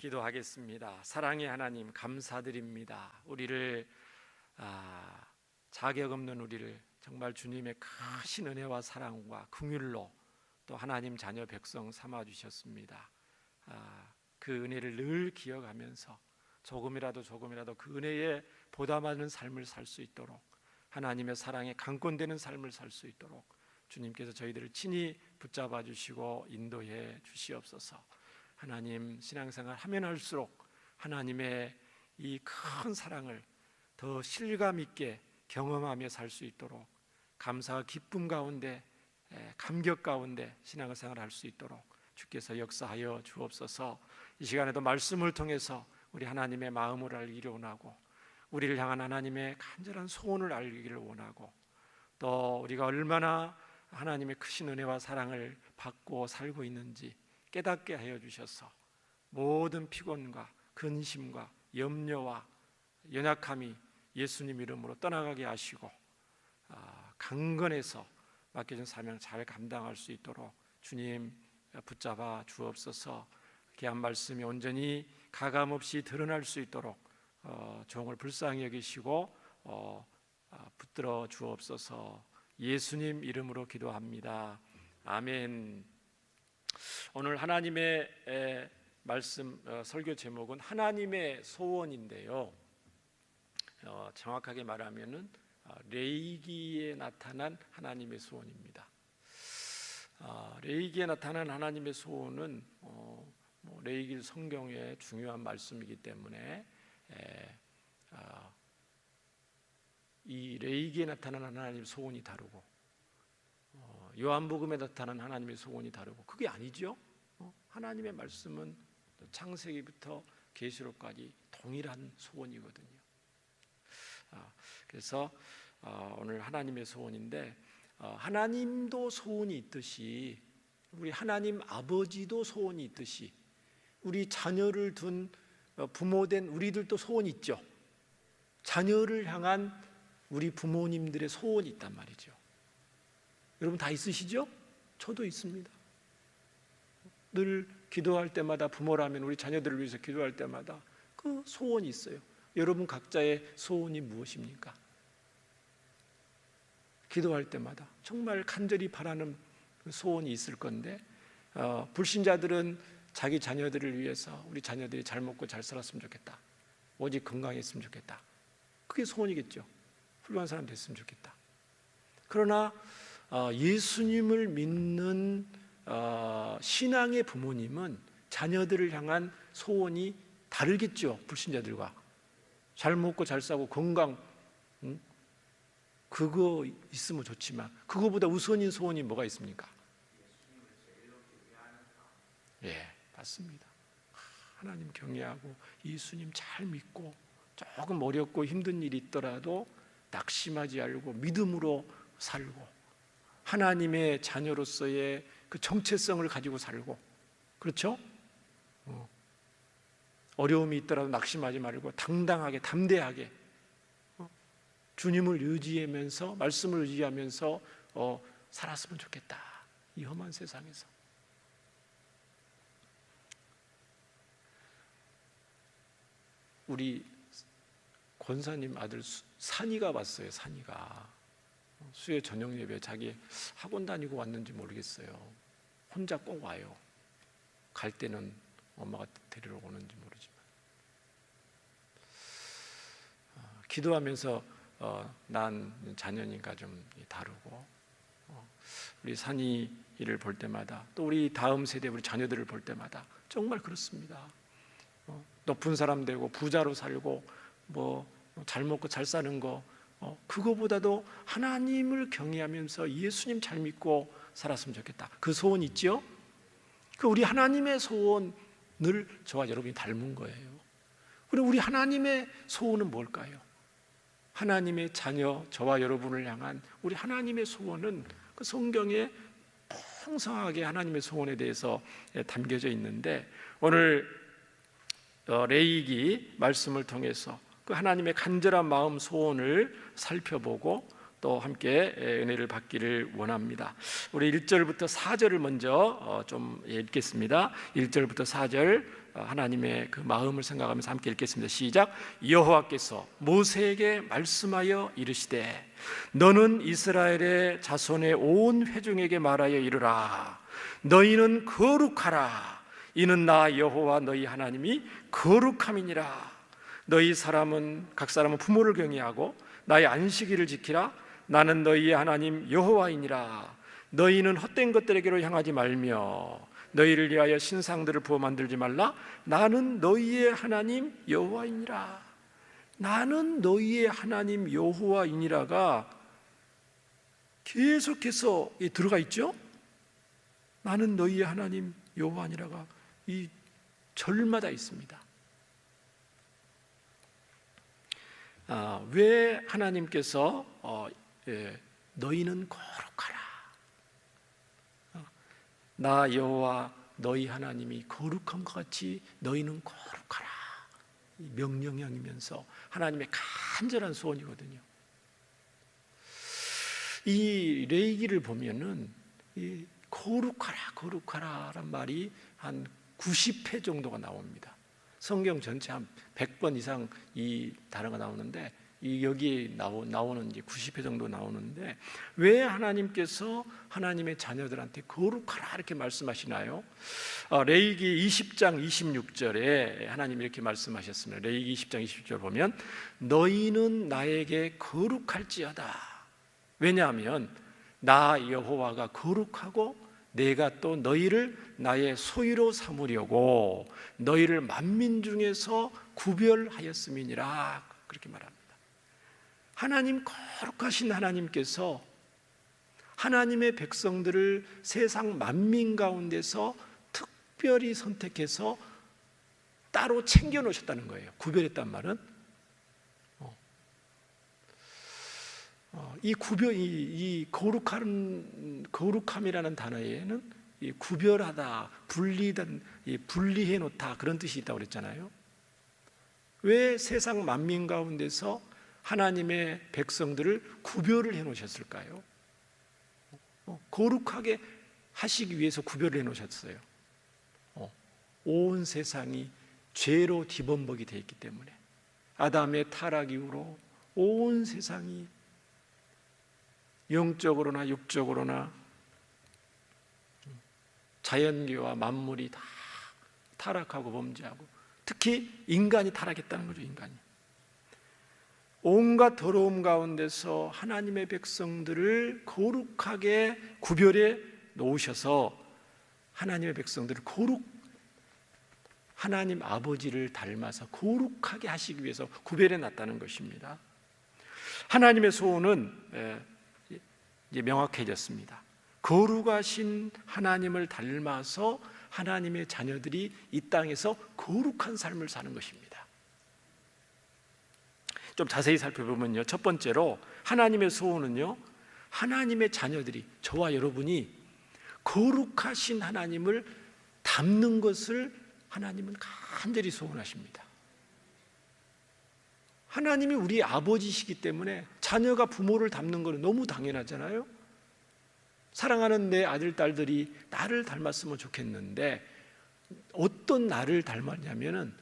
기도하겠습니다. 사랑의 하나님, 감사드립니다. 우리를 자격 없는 우리를 정말 주님의 크신 은혜와 사랑과 긍휼로 또 하나님 자녀 백성 삼아 주셨습니다. 그 은혜를 늘 기억하면서 조금이라도 그 은혜에 보답하는 삶을 살 수 있도록, 하나님의 사랑에 강권되는 삶을 살 수 있도록 주님께서 저희들을 친히 붙잡아 주시고 인도해 주시옵소서. 하나님, 신앙생활 하면 할수록 하나님의 이 큰 사랑을 더 실감 있게 경험하며 살 수 있도록, 감사와 기쁨 가운데, 감격 가운데 신앙생활을 할 수 있도록 주께서 역사하여 주옵소서. 이 시간에도 말씀을 통해서 우리 하나님의 마음을 알기를 원하고, 우리를 향한 하나님의 간절한 소원을 알기를 원하고, 또 우리가 얼마나 하나님의 크신 은혜와 사랑을 받고 살고 있는지 깨닫게 하여 주셔서 모든 피곤과 근심과 염려와 연약함이 예수님 이름으로 떠나가게 하시고, 강건해서 맡겨진 사명 잘 감당할 수 있도록 주님 붙잡아 주옵소서. 귀한 말씀이 온전히 가감없이 드러날 수 있도록 종을 불쌍히 여기시고 붙들어 주옵소서. 예수님 이름으로 기도합니다. 아멘. 오늘 하나님의 말씀 설교 제목은 하나님의 소원인데요, 정확하게 말하면은 레위기에 나타난 하나님의 소원입니다. 레위기에 나타난 하나님의 소원은 레위기 성경의 중요한 말씀이기 때문에 이 레위기에 나타난 하나님의 소원이 다르고 요한복음에 나타난 하나님의 소원이 다르고, 그게 아니죠. 하나님의 말씀은 창세기부터 계시록까지 동일한 소원이거든요. 그래서 오늘 하나님의 소원인데, 하나님도 소원이 있듯이 우리 하나님 아버지도 소원이 있듯이 우리 자녀를 둔 부모된 우리들도 소원이 있죠. 자녀를 향한 우리 부모님들의 소원이 있단 말이죠. 여러분 다 있으시죠? 저도 있습니다. 늘 기도할 때마다, 부모라면 우리 자녀들을 위해서 기도할 때마다 그 소원이 있어요. 여러분 각자의 소원이 무엇입니까? 기도할 때마다 정말 간절히 바라는 소원이 있을 건데, 불신자들은 자기 자녀들을 위해서 우리 자녀들이 잘 먹고 잘 살았으면 좋겠다, 오직 건강했으면 좋겠다, 그게 소원이겠죠. 훌륭한 사람 됐으면 좋겠다. 그러나 예수님을 믿는 신앙의 부모님은 자녀들을 향한 소원이 다르겠죠. 불신자들과 잘 먹고 잘 싸고 건강, 그거 있으면 좋지만 그거보다 우선인 소원이 뭐가 있습니까? 예, 맞습니다. 하나님 경외하고 예수님 잘 믿고, 조금 어렵고 힘든 일이 있더라도 낙심하지 말고 믿음으로 살고, 하나님의 자녀로서의 그 정체성을 가지고 살고, 그렇죠? 어려움이 있더라도 낙심하지 말고 당당하게 담대하게 주님을 의지하면서, 말씀을 의지하면서 살았으면 좋겠다, 이 험한 세상에서. 우리 권사님 아들 산이가 왔어요. 산이가 수요 저녁 예배 자기 학원 다니고 왔는지 모르겠어요. 혼자 꼭 와요. 갈 때는 엄마가 데리러 오는지 모르지만, 기도하면서 난 자녀니까 좀 다르고, 우리 산이를 볼 때마다, 또 우리 다음 세대 우리 자녀들을 볼 때마다 정말 그렇습니다. 높은 사람 되고 부자로 살고 잘 먹고 잘 사는 거, 그거보다도 하나님을 경외하면서 예수님 잘 믿고 살았으면 좋겠다, 그 소원 있죠? 그 우리 하나님의 소원을 저와 여러분이 닮은 거예요. 그리고 우리 하나님의 소원은 뭘까요? 하나님의 자녀 저와 여러분을 향한 우리 하나님의 소원은 그 성경에 풍성하게 하나님의 소원에 대해서 담겨져 있는데, 오늘 레위기 말씀을 통해서 그 하나님의 간절한 마음 소원을 살펴보고 또 함께 은혜를 받기를 원합니다. 우리 1절부터 4절을 먼저 좀 읽겠습니다. 1절부터 4절 하나님의 그 마음을 생각하면서 함께 읽겠습니다. 시작. 여호와께서 모세에게 말씀하여 이르시되 너는 이스라엘의 자손의 온 회중에게 말하여 이르라. 너희는 거룩하라. 이는 나 여호와 너희 하나님이 거룩함이니라. 너희 사람은 각 사람은 부모를 경외하고 나의 안식일을 지키라. 나는 너희의 하나님 여호와이니라. 너희는 헛된 것들에게로 향하지 말며 너희를 위하여 신상들을 부어 만들지 말라. 나는 너희의 하나님 여호와이니라. 나는 너희의 하나님 여호와이니라가 계속해서 들어가 있죠. 나는 너희의 하나님 여호와니라가 이 절마다 있습니다. 왜 하나님께서 너희는 거룩하라, 나 여호와 너희 하나님이 거룩함과 같이 너희는 거룩하라, 명령형이면서 하나님의 간절한 소원이거든요. 이 레위기를 보면은 이 거룩하라란 말이 한 90회 정도가 나옵니다. 성경 전체 한 100번 이상 이 단어가 나오는데 여기 나오는 이제 90회 정도 나오는데 왜 하나님께서 하나님의 자녀들한테 거룩하라 이렇게 말씀하시나요? 레위기 20장 26절에 하나님이 이렇게 말씀하셨습니다. 레위기 20장 26절 보면 너희는 나에게 거룩할지어다. 왜냐하면 나 여호와가 거룩하고 내가 또 너희를 나의 소유로 삼으려고 너희를 만민 중에서 구별하였음이니라. 그렇게 말합니다. 하나님 거룩하신 하나님께서 하나님의 백성들을 세상 만민 가운데서 특별히 선택해서 따로 챙겨 놓으셨다는 거예요. 구별했단 말은 이 거룩함이라는 단어에는 이 구별하다, 분리해 놓다 그런 뜻이 있다고 그랬잖아요. 왜 세상 만민 가운데서 하나님의 백성들을 구별을 해 놓으셨을까요? 거룩하게 하시기 위해서 구별을 해 놓으셨어요. 온 세상이 죄로 뒤범벅이 되어 있기 때문에 아담의 타락 이후로 온 세상이 영적으로나 육적으로나 자연계와 만물이 다 타락하고 범죄하고 특히 인간이 타락했다는 거죠. 인간이 온갖 더러움 가운데서 하나님의 백성들을 거룩하게 구별해 놓으셔서 하나님의 백성들을 하나님 아버지를 닮아서 거룩하게 하시기 위해서 구별해 놨다는 것입니다. 하나님의 소원은 이제 명확해졌습니다. 거룩하신 하나님을 닮아서 하나님의 자녀들이 이 땅에서 거룩한 삶을 사는 것입니다. 좀 자세히 살펴보면요, 첫 번째로 하나님의 소원은요, 하나님의 자녀들이, 저와 여러분이 거룩하신 하나님을 닮는 것을 하나님은 간절히 소원하십니다. 하나님이 우리 아버지시기 때문에 자녀가 부모를 닮는 것은 너무 당연하잖아요. 사랑하는 내 아들, 딸들이 나를 닮았으면 좋겠는데 어떤 나를 닮았냐면은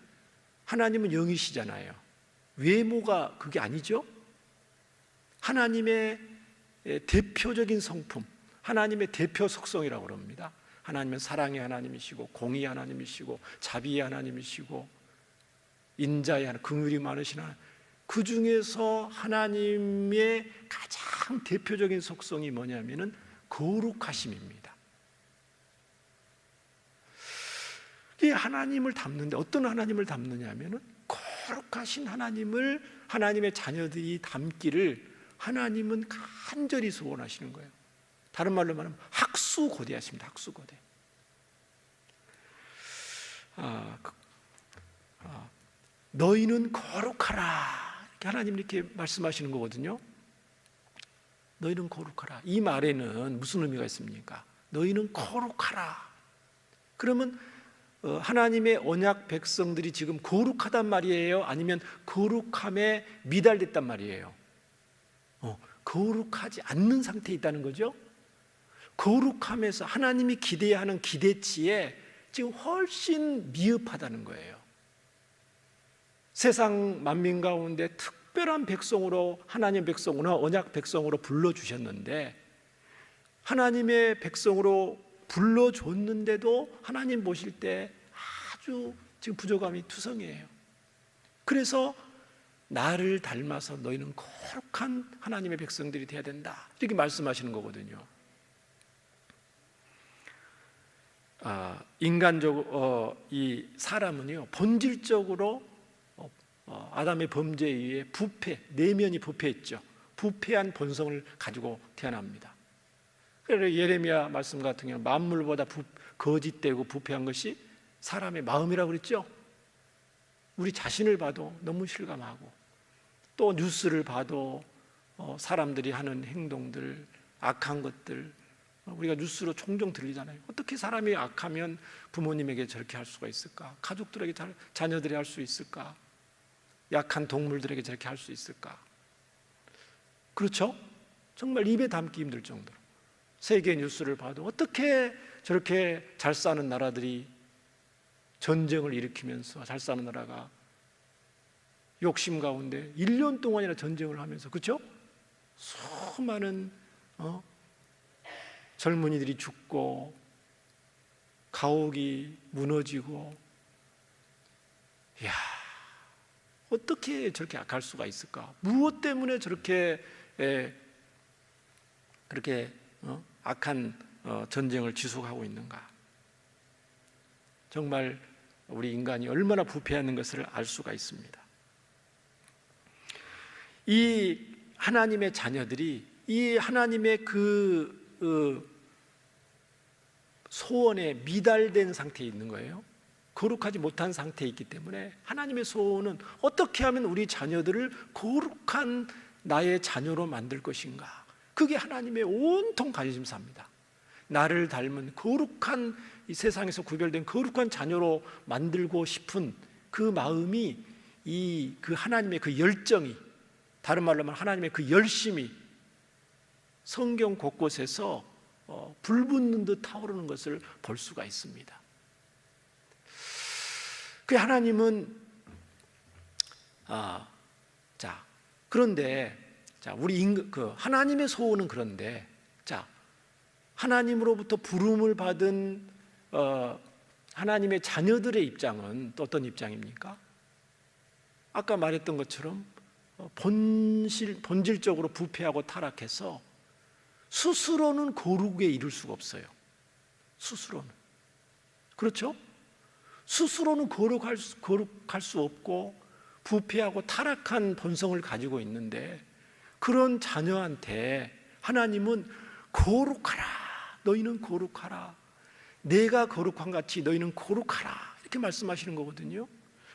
하나님은 영이시잖아요. 외모가 그게 아니죠. 하나님의 대표적인 성품, 하나님의 대표 속성이라고 그럽니다. 하나님은 사랑의 하나님이시고 공의의 하나님이시고 자비의 하나님이시고 인자의 하나님, 긍휼이 많으신 하나님. 그 중에서 하나님의 가장 대표적인 속성이 뭐냐면은 거룩하심입니다. 이 하나님을 닮는데 어떤 하나님을 닮느냐면은 거룩하신 하나님을 하나님의 자녀들이 닮기를 하나님은 간절히 소원하시는 거예요. 다른 말로 말하면 학수고대하십니다. 학수고대. 너희는 거룩하라. 하나님 이렇게 말씀하시는 거거든요. 너희는 거룩하라. 이 말에는 무슨 의미가 있습니까? 너희는 거룩하라. 그러면 하나님의 언약 백성들이 지금 거룩하단 말이에요? 아니면 거룩함에 미달됐단 말이에요? 거룩하지 않는 상태에 있다는 거죠. 거룩함에서 하나님이 기대하는 기대치에 지금 훨씬 미흡하다는 거예요. 세상 만민 가운데 특별한 백성으로, 하나님 백성으로, 언약 백성으로 불러주셨는데, 하나님의 백성으로 불러줬는데도 하나님 보실 때 아주 지금 부족함이 투성이에요. 그래서 나를 닮아서 너희는 거룩한 하나님의 백성들이 되어야 된다, 이렇게 말씀하시는 거거든요. 인간적으로 이 사람은요, 본질적으로 아담의 범죄에 의해 부패, 내면이 부패했죠. 부패한 본성을 가지고 태어납니다. 그래서 예레미야 말씀 같은 경우는 만물보다 거짓되고 부패한 것이 사람의 마음이라고 그랬죠. 우리 자신을 봐도 너무 실감하고, 또 뉴스를 봐도 사람들이 하는 행동들, 악한 것들, 우리가 뉴스로 종종 들리잖아요. 어떻게 사람이 악하면 부모님에게 저렇게 할 수가 있을까? 가족들에게, 자녀들이 할 수 있을까? 약한 동물들에게 저렇게 할 수 있을까? 그렇죠? 정말 입에 담기 힘들 정도로. 세계 뉴스를 봐도 어떻게 저렇게 잘 사는 나라들이 전쟁을 일으키면서, 잘 사는 나라가 욕심 가운데 1년 동안이나 전쟁을 하면서, 그렇죠? 수많은 젊은이들이 죽고 가옥이 무너지고, 이야, 어떻게 저렇게 악할 수가 있을까? 무엇 때문에 저렇게 그렇게 악한 전쟁을 지속하고 있는가? 정말 우리 인간이 얼마나 부패하는 것을 알 수가 있습니다. 이 하나님의 자녀들이 이 하나님의 그 소원에 미달된 상태에 있는 거예요. 거룩하지 못한 상태에 있기 때문에 하나님의 소원은 어떻게 하면 우리 자녀들을 거룩한 나의 자녀로 만들 것인가, 그게 하나님의 온통 관심사입니다. 나를 닮은 거룩한, 이 세상에서 구별된 거룩한 자녀로 만들고 싶은 그 마음이, 그 하나님의 그 열정이, 다른 말로 하면 하나님의 그 열심이 성경 곳곳에서 불붙는 듯 타오르는 것을 볼 수가 있습니다. 그 하나님은 그런데 우리 하나님의 소원은, 그런데 하나님으로부터 부름을 받은 하나님의 자녀들의 입장은 또 어떤 입장입니까? 아까 말했던 것처럼 본질적으로 부패하고 타락해서 스스로는 거룩에 이를 수가 없어요. 스스로는, 그렇죠? 스스로는 거룩할 수 없고 부패하고 타락한 본성을 가지고 있는데, 그런 자녀한테 하나님은 거룩하라, 너희는 거룩하라, 내가 거룩한 같이 너희는 거룩하라, 이렇게 말씀하시는 거거든요.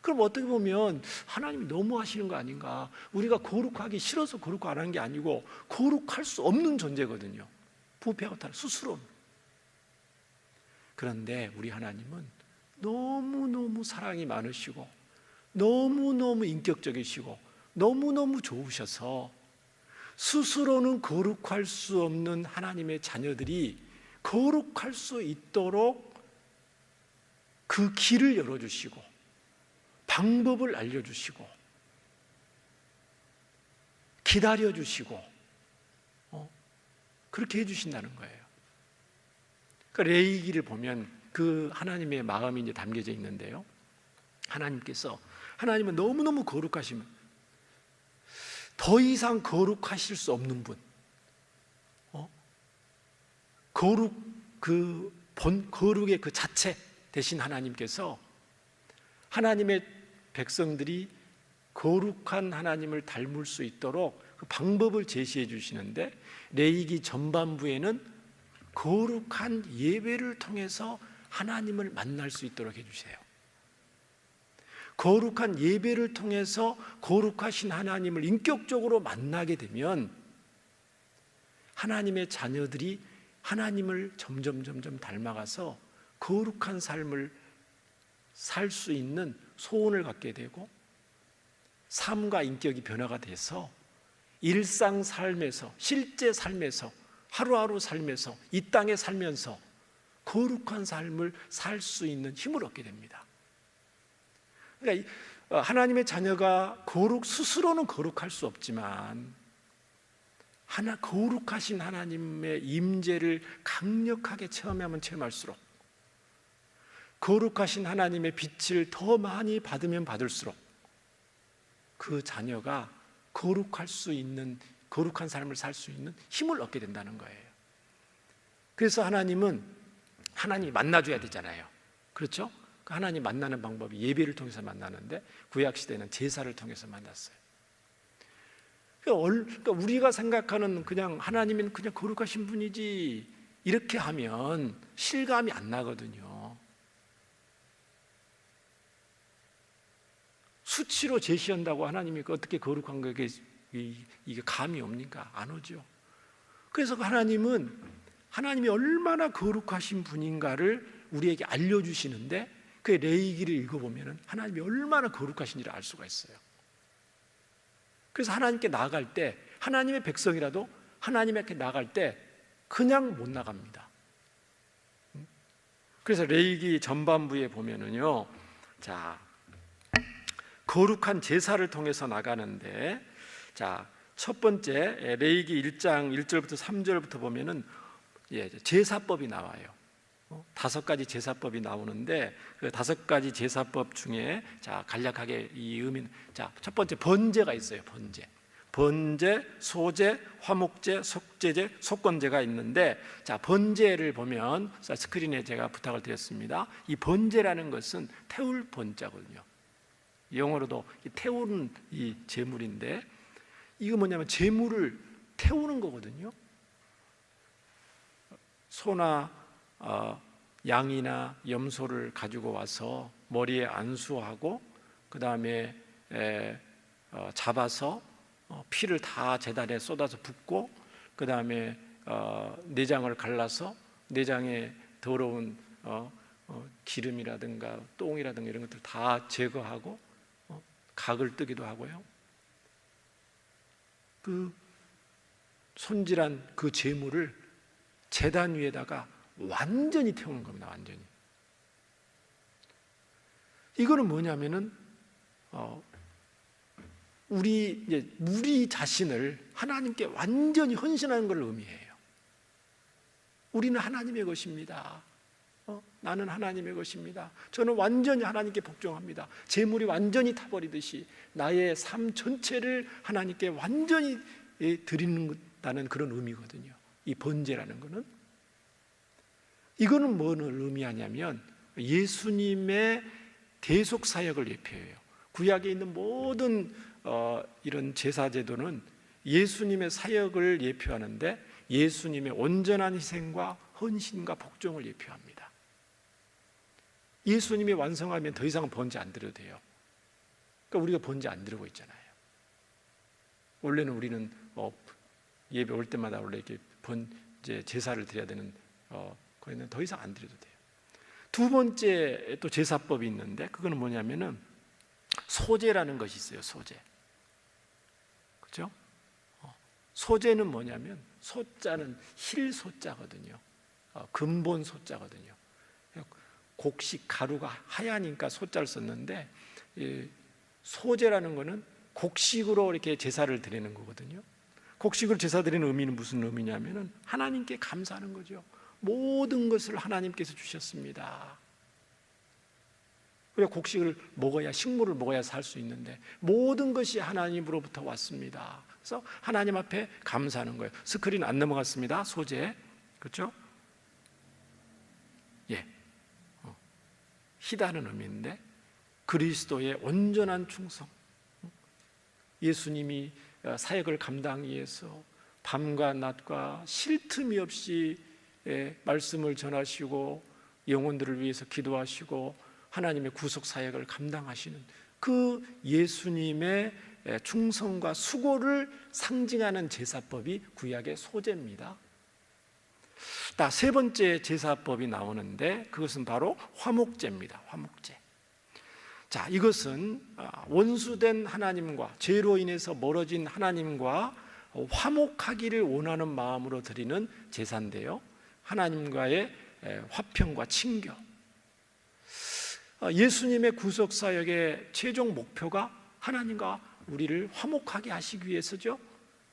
그럼 어떻게 보면 하나님이 너무 하시는 거 아닌가? 우리가 거룩하기 싫어서 거룩 안 하는 게 아니고 거룩할 수 없는 존재거든요. 부패하고 타락, 스스로는. 그런데 우리 하나님은 너무너무 사랑이 많으시고 너무너무 인격적이시고 너무너무 좋으셔서 스스로는 거룩할 수 없는 하나님의 자녀들이 거룩할 수 있도록 그 길을 열어주시고 방법을 알려주시고 기다려주시고 그렇게 해주신다는 거예요. 그러니까 레위기를 보면 그 하나님의 마음이 이제 담겨져 있는데요, 하나님은 너무너무 거룩하시면 더 이상 거룩하실 수 없는 분, 거룩의 그 자체 되신 하나님께서 하나님의 백성들이 거룩한 하나님을 닮을 수 있도록 그 방법을 제시해 주시는데, 레위기 전반부에는 거룩한 예배를 통해서 하나님을 만날 수 있도록 해주세요. 거룩한 예배를 통해서 거룩하신 하나님을 인격적으로 만나게 되면 하나님의 자녀들이 하나님을 점점 닮아가서 거룩한 삶을 살 수 있는 소원을 갖게 되고, 삶과 인격이 변화가 돼서 일상 삶에서, 실제 삶에서, 하루하루 삶에서, 이 땅에 살면서 거룩한 삶을 살 수 있는 힘을 얻게 됩니다. 그러니까 하나님의 자녀가 스스로는 거룩할 수 없지만 거룩하신 하나님의 임재를 강력하게 체험하면 체험할수록, 거룩하신 하나님의 빛을 더 많이 받으면 받을수록 그 자녀가 거룩한 삶을 살 수 있는 힘을 얻게 된다는 거예요. 그래서 하나님이 만나줘야 되잖아요. 그렇죠? 하나님 만나는 방법이 예배를 통해서 만나는데, 구약 시대는 제사를 통해서 만났어요. 그러니까 우리가 생각하는 그냥 하나님은 그냥 거룩하신 분이지, 이렇게 하면 실감이 안 나거든요. 수치로 제시한다고 하나님이 어떻게 거룩한 거에 이게 감이 옵니까? 안 오죠. 그래서 하나님이 얼마나 거룩하신 분인가를 우리에게 알려주시는데, 그 레위기를 읽어보면 하나님이 얼마나 거룩하신지를 알 수가 있어요. 그래서 하나님께 나아갈 때, 하나님의 백성이라도 하나님께 나아갈 때 그냥 못 나갑니다. 그래서 레위기 전반부에 보면은요, 자, 거룩한 제사를 통해서 나가는데, 자, 첫 번째 레위기 1장 1절부터 3절부터 보면은 제사법이 나와요. 5가지 제사법이 나오는데, 그 5가지 제사법 중에 자, 간략하게 이 의미는, 자, 첫 번째 번제가 있어요. 번제, 소제, 화목제, 속제제, 속건제가 있는데, 자, 번제를 보면 스크린에 제가 부탁을 드렸습니다. 이 번제라는 것은 태울 번자거든요. 영어로도 태우는 이 제물인데, 이거 뭐냐면 제물을 태우는 거거든요. 소나 양이나 염소를 가지고 와서 머리에 안수하고, 그 다음에 잡아서 피를 다 제단에 쏟아서 붓고, 그 다음에 내장을 갈라서 내장에 더러운 기름이라든가 똥이라든가 이런 것들 다 제거하고 각을 뜨기도 하고요. 그 손질한 그 제물을 제단 위에다가 완전히 태우는 겁니다. 완전히. 이거는 뭐냐면은 우리 자신을 하나님께 완전히 헌신하는 걸 의미해요. 우리는 하나님의 것입니다. 나는 하나님의 것입니다. 저는 완전히 하나님께 복종합니다. 제물이 완전히 타버리듯이 나의 삶 전체를 하나님께 완전히 드리는다는 그런 의미거든요. 이 번제라는 거는. 이거는 뭘 의미하냐면 예수님의 대속 사역을 예표해요. 구약에 있는 모든 이런 제사 제도는 예수님의 사역을 예표하는데, 예수님의 온전한 희생과 헌신과 복종을 예표합니다. 예수님이 완성하면 더 이상은 번제 안 드려도 돼요. 그러니까 우리가 번제 안 드리고 있잖아요. 원래는 우리는 예배 올 때마다 원래 이렇게 번제 제사를 드려야 되는 거기는 더 이상 안 드려도 돼요. 두 번째 또 제사법이 있는데, 그거는 뭐냐면은 소제라는 것이 있어요. 소제. 그렇죠? 소제는 뭐냐면, 소자는 힐소자거든요. 근본 소자거든요. 곡식 가루가 하얘니까 소자를 썼는데, 소제라는 거는 곡식으로 이렇게 제사를 드리는 거거든요. 곡식으로 제사 드리는 의미는 무슨 의미냐면은 하나님께 감사하는 거죠. 모든 것을 하나님께서 주셨습니다. 그리고 곡식을 먹어야, 식물을 먹어야 살 수 있는데 모든 것이 하나님으로부터 왔습니다. 그래서 하나님 앞에 감사하는 거예요. 스크린 안 넘어갔습니다. 소제. 그렇죠? 예. 희다는 의미인데, 그리스도의 온전한 충성. 예수님이 사역을 감당하기 위해서 밤과 낮과 쉴 틈이 없이 말씀을 전하시고 영혼들을 위해서 기도하시고 하나님의 구속 사역을 감당하시는 그 예수님의 충성과 수고를 상징하는 제사법이 구약의 소제입니다. 세 번째 제사법이 나오는데, 그것은 바로 화목제입니다. 화목제. 자, 이것은 원수된 하나님과, 죄로 인해서 멀어진 하나님과 화목하기를 원하는 마음으로 드리는 제사인데요, 하나님과의 화평과 친교. 예수님의 구속 사역의 최종 목표가 하나님과 우리를 화목하게 하시기 위해서죠.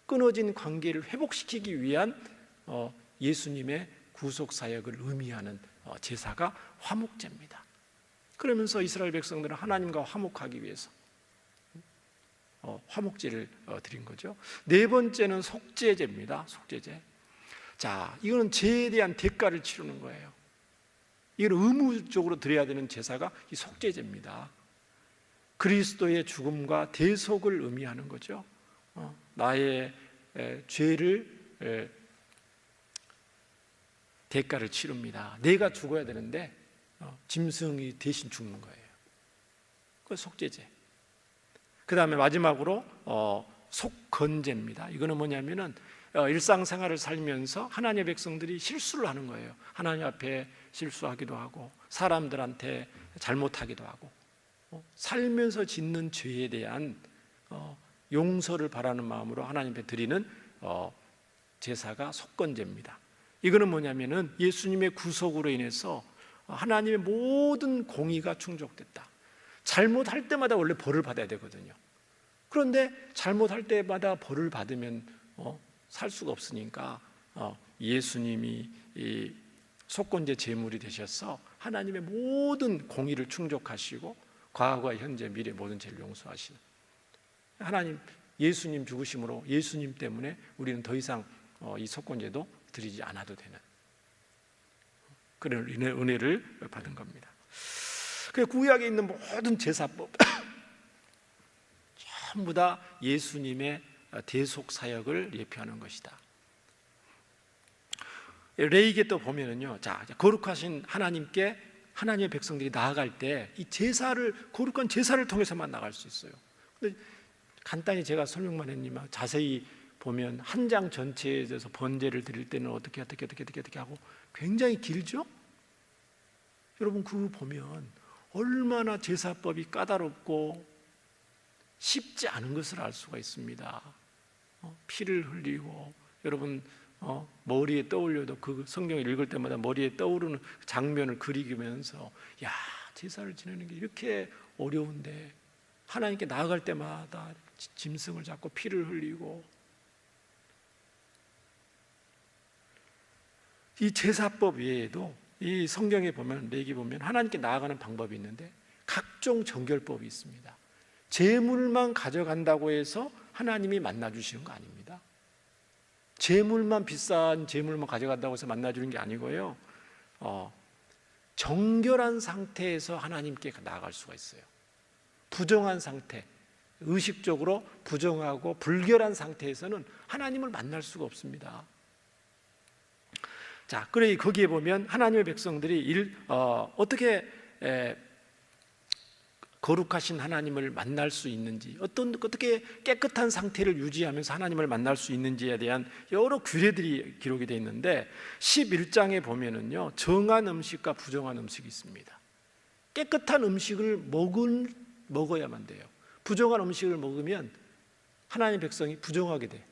끊어진 관계를 회복시키기 위한 예수님의 구속 사역을 의미하는 제사가 화목제입니다. 그러면서 이스라엘 백성들은 하나님과 화목하기 위해서 화목제를 드린 거죠. 네 번째는 속죄제입니다. 속죄제. 자, 이거는 죄에 대한 대가를 치르는 거예요. 이걸 의무적으로 드려야 되는 제사가 이 속죄제입니다. 그리스도의 죽음과 대속을 의미하는 거죠. 나의 죄를 대가를 치릅니다. 내가 죽어야 되는데 짐승이 대신 죽는 거예요. 그 속죄제. 그 다음에 마지막으로 속건제입니다. 이거는 뭐냐면은 일상생활을 살면서 하나님의 백성들이 실수를 하는 거예요. 하나님 앞에 실수하기도 하고 사람들한테 잘못하기도 하고 살면서 짓는 죄에 대한 용서를 바라는 마음으로 하나님 앞에 드리는 제사가 속건제입니다. 이거는 뭐냐면은 예수님의 구속으로 인해서 하나님의 모든 공의가 충족됐다. 잘못할 때마다 원래 벌을 받아야 되거든요. 그런데 잘못할 때마다 벌을 받으면 살 수가 없으니까 예수님이 이 속건제 제물이 되셔서 하나님의 모든 공의를 충족하시고 과거와 현재 미래 모든 죄를 용서하시는 하나님, 예수님 죽으심으로 예수님 때문에 우리는 더 이상 이 속건제도 드리지 않아도 되는 그런 은혜를 받은 겁니다. 그 구약에 있는 모든 제사법 전부 다 예수님의 대속 사역을 예표하는 것이다. 레위기 또 보면은요, 자, 거룩하신 하나님께 하나님의 백성들이 나아갈 때 이 제사를, 거룩한 제사를 통해서만 나갈 수 있어요. 근데 간단히 제가 설명만 했지만 자세히 보면 한 장 전체에 대해서 번제를 드릴 때는 어떻게 하고 굉장히 길죠? 여러분 그거 보면 얼마나 제사법이 까다롭고 쉽지 않은 것을 알 수가 있습니다. 피를 흘리고 여러분 머리에 떠올려도 그 성경을 읽을 때마다 머리에 떠오르는 장면을 그리면서 야, 제사를 지내는 게 이렇게 어려운데 하나님께 나아갈 때마다 짐승을 잡고 피를 흘리고 이 제사법 외에도 이 성경에 보면 레위기 보면 하나님께 나아가는 방법이 있는데 각종 정결법이 있습니다. 제물만 가져간다고 해서 하나님이 만나주시는 거 아닙니다. 제물만 비싼 제물만 가져간다고 해서 만나주는 게 아니고요. 정결한 상태에서 하나님께 나아갈 수가 있어요. 부정한 상태, 의식적으로 부정하고 불결한 상태에서는 하나님을 만날 수가 없습니다. 자, 그래 거기에 보면 하나님의 백성들이 어떻게 거룩하신 하나님을 만날 수 있는지, 어떻게 깨끗한 상태를 유지하면서 하나님을 만날 수 있는지에 대한 여러 규례들이 기록이 되어 있는데 11장에 보면은요, 정한 음식과 부정한 음식이 있습니다. 깨끗한 음식을 먹어야만 돼요. 부정한 음식을 먹으면 하나님의 백성이 부정하게 돼.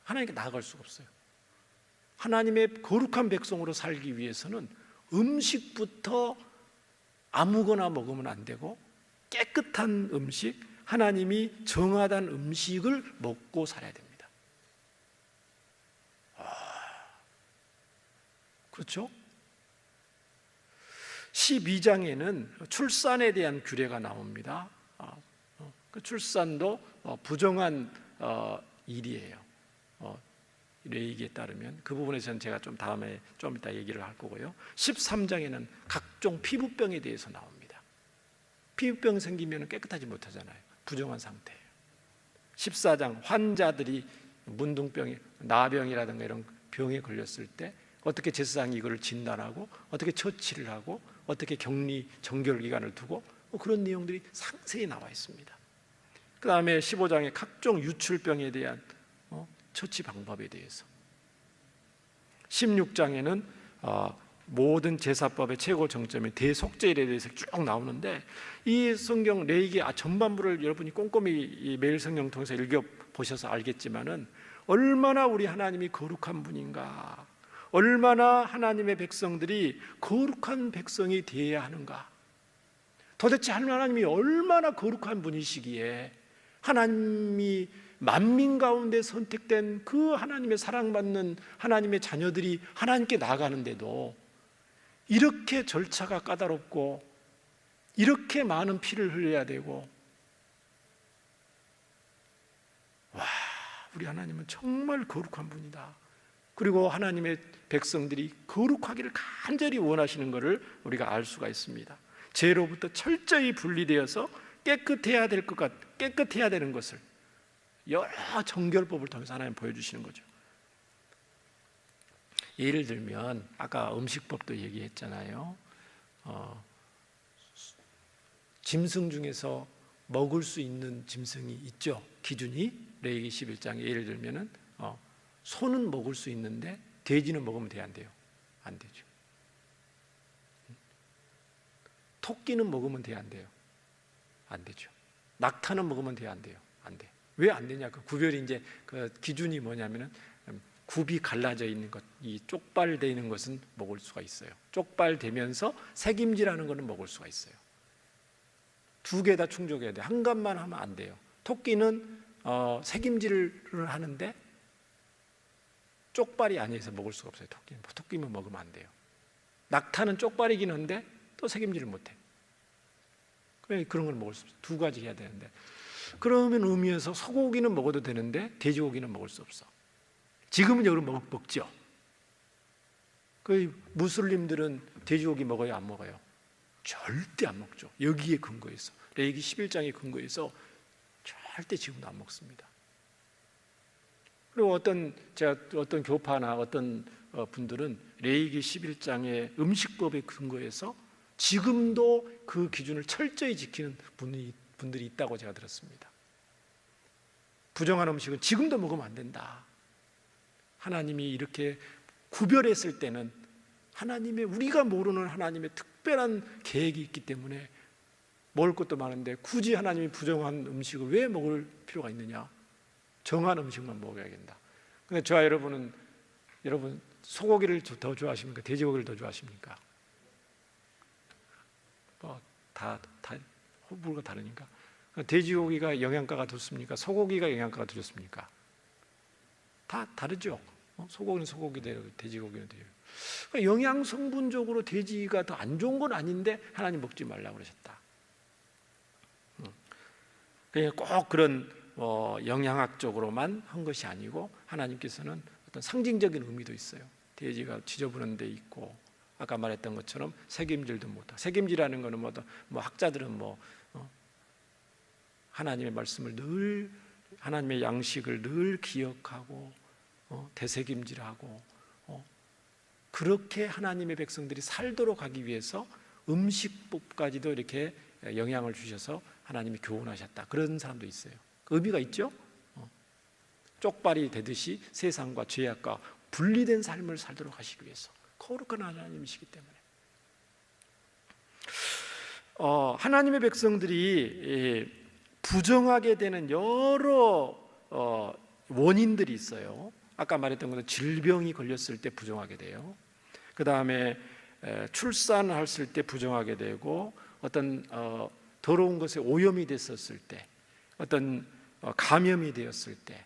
하나님께 나아갈 수가 없어요. 하나님의 거룩한 백성으로 살기 위해서는 음식부터 아무거나 먹으면 안 되고 깨끗한 음식, 하나님이 정하던 음식을 먹고 살아야 됩니다. 그렇죠? 12장에는 출산에 대한 규례가 나옵니다. 그 출산도 부정한 일이에요. 레위기에 따르면 그 부분에서는 제가 좀 다음에 좀 이따 얘기를 할 거고요. 13장에는 각종 피부병에 대해서 나옵니다. 피부병 생기면 깨끗하지 못하잖아요. 부정한 상태예요. 14장 환자들이 문둥병, 나병이라든가 이런 병에 걸렸을 때 어떻게 제사장이 이걸 진단하고 어떻게 처치를 하고 어떻게 격리 정결기간을 두고 그런 내용들이 상세히 나와 있습니다. 그 다음에 15장에 각종 유출병에 대한 처치 방법에 대해서, 16장에는 모든 제사법의 최고 정점인 대속죄에 대해서 쭉 나오는데 이 성경 레위기 전반부를 여러분이 꼼꼼히 매일 성경 통해서 읽어보셔서 알겠지만은 얼마나 우리 하나님이 거룩한 분인가, 얼마나 하나님의 백성들이 거룩한 백성이 되어야 하는가. 도대체 하나님이 얼마나 거룩한 분이시기에 하나님이 만민 가운데 선택된 그 하나님의 사랑받는 하나님의 자녀들이 하나님께 나아가는데도 이렇게 절차가 까다롭고 이렇게 많은 피를 흘려야 되고, 와, 우리 하나님은 정말 거룩한 분이다. 그리고 하나님의 백성들이 거룩하기를 간절히 원하시는 것을 우리가 알 수가 있습니다. 죄로부터 철저히 분리되어서 깨끗해야 되는 것을 여러 정결법을 통해서 하나님 보여주시는 거죠. 예를 들면 아까 음식법도 얘기했잖아요. 짐승 중에서 먹을 수 있는 짐승이 있죠. 기준이 레위기 11장에 예를 들면은 소는 먹을 수 있는데 돼지는 먹으면 돼요, 안 돼요? 안 되죠. 토끼는 먹으면 돼요, 안 돼요? 안 되죠. 낙타는 먹으면 돼요, 안 돼요? 안 돼. 왜 안 되냐? 그 구별이 이제 그 기준이 뭐냐면은 굽이 갈라져 있는 것, 이 쪽발되어 있는 것은 먹을 수가 있어요. 쪽발되면서 새김질하는 것은 먹을 수가 있어요. 두 개 다 충족해야 돼. 한 값만 하면 안 돼요. 토끼는 새김질을 하는데 쪽발이 아니어서 먹을 수가 없어요. 토끼는 먹으면 안 돼요. 낙타는 쪽발이긴 한데 또 새김질을 못해. 그런 걸 먹을 수 없어요. 두 가지 해야 되는데, 그러면 의미에서 소고기는 먹어도 되는데 돼지고기는 먹을 수 없어. 지금은 여러분 먹죠. 그 무슬림들은 돼지고기 먹어요, 안 먹어요? 절대 안 먹죠. 여기에 근거해서, 레위기 11장에 근거해서 절대 지금도 안 먹습니다. 그리고 어떤 교파나 어떤 분들은 레위기 11장의 음식법에 근거해서 지금도 그 기준을 철저히 지키는 분들이 있다고 제가 들었습니다. 부정한 음식은 지금도 먹으면 안 된다. 하나님이 이렇게 구별했을 때는 하나님의, 우리가 모르는 하나님의 특별한 계획이 있기 때문에 먹을 것도 많은데 굳이 하나님이 부정한 음식을 왜 먹을 필요가 있느냐? 정한 음식만 먹어야 된다. 근데 저와 여러분 소고기를 더 좋아하십니까? 돼지고기를 더 좋아하십니까? 다 호불호가 다르니까. 돼지고기가 영양가가 좋습니까? 소고기가 영양가가 좋습니까? 다 다르죠. 소고기는 소고기대로, 돼지고기는 돼요. 그러니까 영양 성분적으로 돼지가 더 안 좋은 건 아닌데 하나님 먹지 말라고 그러셨다. 그러니까 꼭 그런 영양학적으로만 한 것이 아니고 하나님께서는 어떤 상징적인 의미도 있어요. 돼지가 지저분한 데 있고, 아까 말했던 것처럼 새김질도 못하고, 새김질하는 거는 뭐 학자들은 하나님의 말씀을 늘, 하나님의 양식을 늘 기억하고 대새김질하고 그렇게 하나님의 백성들이 살도록 하기 위해서 음식법까지도 이렇게 영향을 주셔서 하나님이 교훈하셨다. 그런 사람도 있어요. 의미가 있죠. 쪽발이 되듯이 세상과 죄악과 분리된 삶을 살도록 하시기 위해서 거룩한 하나님이시기 때문에 하나님의 백성들이 부정하게 되는 여러 원인들이 있어요. 아까 말했던 것은 질병이 걸렸을 때 부정하게 돼요. 그 다음에 출산했을 때 부정하게 되고, 어떤 더러운 것에 오염이 됐었을 때, 어떤 감염이 되었을 때,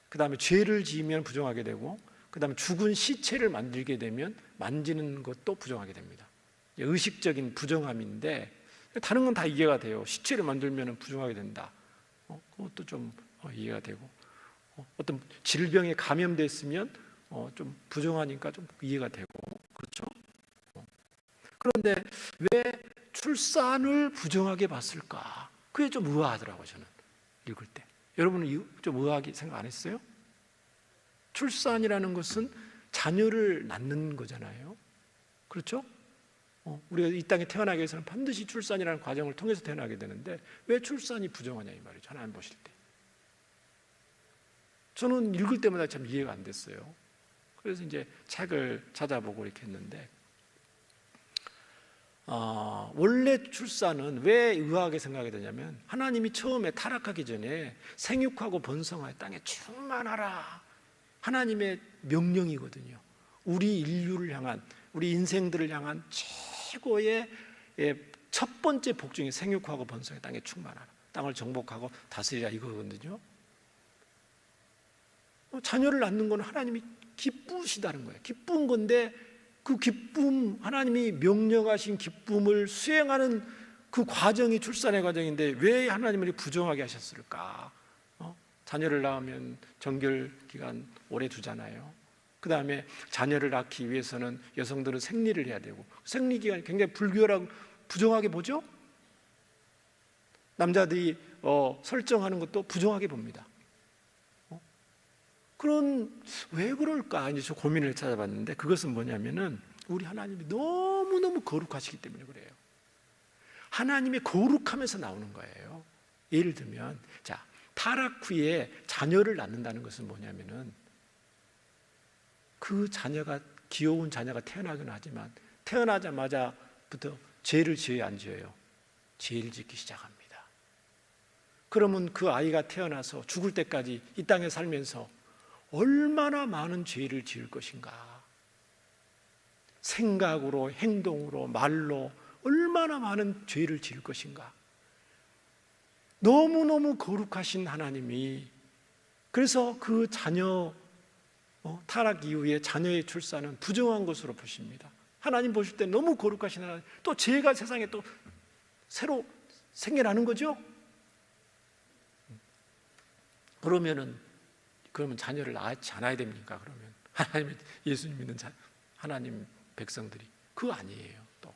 그 다음에 죄를 지으면 부정하게 되고, 그 다음에 죽은 시체를 만들게 되면 만지는 것도 부정하게 됩니다. 의식적인 부정함인데 다른 건 다 이해가 돼요. 시체를 만들면 부정하게 된다. 그것도 좀 이해가 되고, 어떤 질병에 감염됐으면 좀 부정하니까 좀 이해가 되고, 그렇죠? 그런데 왜 출산을 부정하게 봤을까? 그게 좀 의아하더라고요, 저는 읽을 때. 여러분은 좀 의아하게 생각 안 했어요? 출산이라는 것은 자녀를 낳는 거잖아요. 그렇죠? 우리가 이 땅에 태어나기 위해서는 반드시 출산이라는 과정을 통해서 태어나게 되는데 왜 출산이 부정하냐 이 말이죠. 하나님 보실 때. 저는 읽을 때마다 참 이해가 안 됐어요. 그래서 이제 책을 찾아보고 이렇게 했는데, 원래 출산은 왜 의아하게 생각이 되냐면, 하나님이 처음에 타락하기 전에 생육하고 번성하여 땅에 충만하라, 하나님의 명령이거든요. 우리 인류를 향한, 우리 인생들을 향한 최고의 첫 번째 복종이 생육하고 번성의 땅에 충만하라, 땅을 정복하고 다스리라 이거거든요. 자녀를 낳는 건 하나님이 기쁘시다는 거예요. 기쁜 건데 그 기쁨, 하나님이 명령하신 기쁨을 수행하는 그 과정이 출산의 과정인데 왜 하나님을 부정하게 하셨을까? 자녀를 낳으면 정결 기간 오래 두잖아요. 그 다음에 자녀를 낳기 위해서는 여성들은 생리를 해야 되고, 생리 기간이 굉장히 불교라고 부정하게 보죠. 남자들이 설정하는 것도 부정하게 봅니다. 그런 왜 그럴까 이제 저 고민을 찾아봤는데, 그것은 뭐냐면은 우리 하나님이 너무너무 거룩하시기 때문에 그래요. 하나님의 거룩함에서 나오는 거예요. 예를 들면 자, 타락 후에 자녀를 낳는다는 것은 뭐냐면은 그 자녀가 귀여운 자녀가 태어나긴 하지만 태어나자마자부터 죄를 지어야 안 지어요? 죄를 짓기 시작합니다. 그러면 그 아이가 태어나서 죽을 때까지 이 땅에 살면서 얼마나 많은 죄를 지을 것인가. 생각으로, 행동으로, 말로 얼마나 많은 죄를 지을 것인가. 너무너무 거룩하신 하나님이, 그래서 그 자녀 타락 이후에 자녀의 출산은 부정한 것으로 보십니다. 하나님 보실 때 너무 거룩하신 하나님, 또 죄가 세상에 또 새로 생겨나는 거죠. 그러면 자녀를 낳지 않아야 됩니까? 그러면 하나님, 예수님 믿는 하나님 백성들이 그거 아니에요. 또